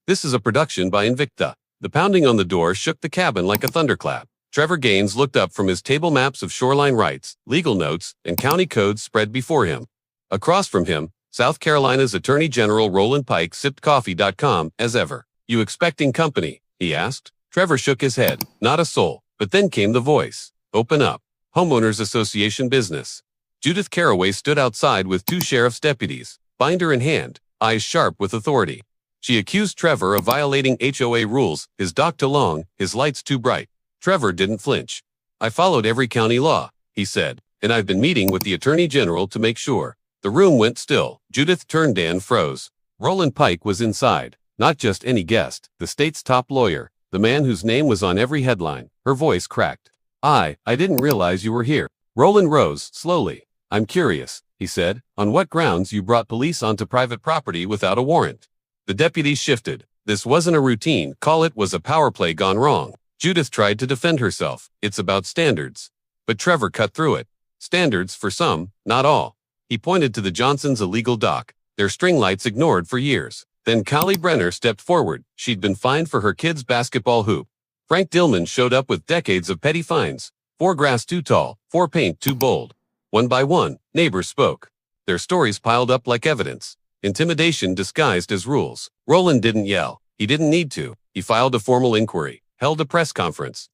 This is a production by Invicta. The pounding on the door shook the cabin like a thunderclap. Trevor Gaines looked up from his table maps of shoreline rights, legal notes, and county codes spread before him. Across from him, South Carolina's Attorney General Roland Pike sipped coffee.com as ever. "You expecting company?" he asked. Trevor shook his head. Not a soul. But then came the voice. "Open up. Homeowners Association business." Judith Carroway stood outside with two sheriff's deputies, binder in hand, eyes sharp with authority. She accused Trevor of violating HOA rules, his dock too long, his lights too bright. Trevor didn't flinch. "I followed every county law," he said, "and I've been meeting with the Attorney General to make sure." The room went still. Judith turned and froze. Roland Pike was inside. Not just any guest, the state's top lawyer, the man whose name was on every headline. Her voice cracked. I didn't realize you were here." Roland rose, slowly. "I'm curious," he said, "on what grounds you brought police onto private property without a warrant?" The deputies shifted. This wasn't a routine call, it was a power play gone wrong. Judith tried to defend herself. "It's about standards." But Trevor cut through it. "Standards for some, not all." He pointed to the Johnsons' illegal dock, their string lights ignored for years. Then Callie Brenner stepped forward. She'd been fined for her kid's basketball hoop. Frank Dillman showed up with decades of petty fines. 4 grass too tall, 4 paint too bold. One by one, neighbors spoke. Their stories piled up like evidence. Intimidation disguised as rules. Roland didn't yell. He didn't need to. He filed a formal inquiry, held a press conference,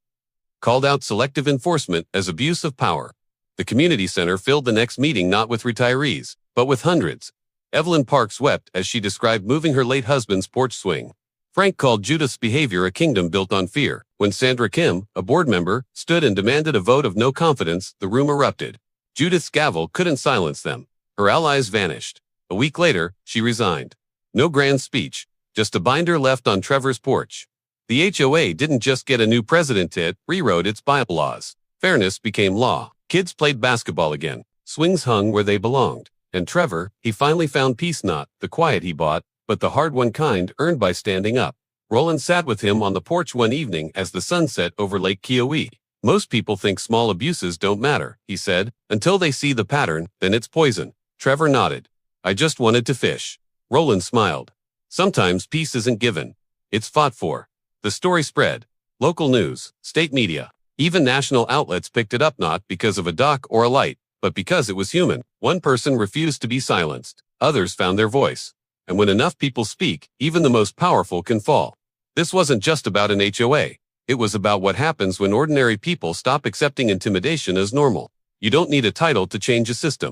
called out selective enforcement as abuse of power. The community center filled the next meeting not with retirees, but with hundreds. Evelyn Parks wept as she described moving her late husband's porch swing. Frank called Judith's behavior a kingdom built on fear. When Sandra Kim, a board member, stood and demanded a vote of no confidence, the room erupted. Judith's gavel couldn't silence them. Her allies vanished. A week later, she resigned. No grand speech, just a binder left on Trevor's porch. The HOA didn't just get a new president, it rewrote its bylaws. Fairness became law. Kids played basketball again. Swings hung where they belonged. And Trevor, he finally found peace, not the quiet he bought, but the hard-won kind earned by standing up. Roland sat with him on the porch one evening as the sun set over Lake Keowee. "Most people think small abuses don't matter," he said, "until they see the pattern, then it's poison." Trevor nodded. "I just wanted to fish." Roland smiled. "Sometimes peace isn't given. It's fought for." The story spread. Local news, state media, even national outlets picked it up, not because of a dock or a light, but because it was human. One person refused to be silenced. Others found their voice. And when enough people speak, even the most powerful can fall. This wasn't just about an HOA. It was about what happens when ordinary people stop accepting intimidation as normal. You don't need a title to change a system.